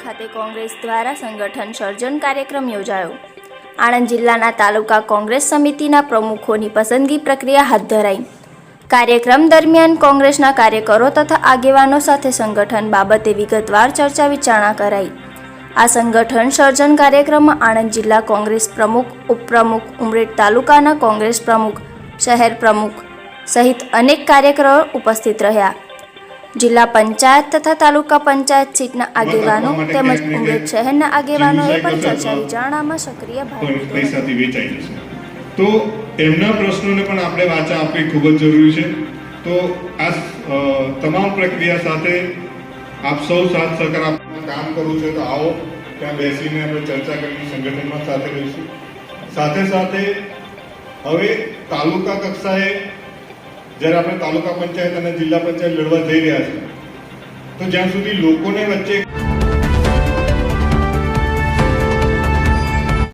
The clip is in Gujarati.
ખાતે કોંગ્રેસ દ્વારા સંગઠન સર્જન કાર્યક્રમ યોજાયો। આણંદ જિલ્લાના તાલુકા કોંગ્રેસ સમિતિના પ્રમુખોની પસંદગી પ્રક્રિયા હાથ ધરાઈ। કાર્યક્રમ દરમિયાન કોંગ્રેસના કાર્યકરો તથા આગેવાનો સાથે સંગઠન બાબતે વિગતવાર ચર્ચા વિચારણા કરાઈ। આ સંગઠન સર્જન કાર્યક્રમમાં આણંદ જિલ્લા કોંગ્રેસ પ્રમુખ, ઉપપ્રમુખ, ઉમરેઠ તાલુકાના કોંગ્રેસ પ્રમુખ, શહેર પ્રમુખ સહિત અનેક કાર્યકરો ઉપસ્થિત રહ્યા। જિલ્લા પંચાયત તથા તાલુકા પંચાયત સીટના આગેવાનો તેમજ ઉમરેઠ શહેરના આગેવાનોએ પણ ચર્ચા વિચારણામાં સક્રિય ભાગ લીધો। તો એમના પ્રશ્નોને પણ આપણે વાચા આપવી ખૂબ જ જરૂરી છે। તો આ તમામ પ્રક્રિયા સાથે આપ સૌ સાથ સહકાર આપવા કામ કરવું છે તો આવો ત્યાં બેસીને આપણે ચર્ચા કરી સંગઠનમાં સાથે રહીશું। સાથે સાથે હવે તાલુકા કક્ષાએ જ્યારે આપણે તાલુકા પંચાયત અને જિલ્લા પંચાયત લડવા જઈ રહ્યા છીએ તો જ્યાં સુધી લોકોને વચ્ચે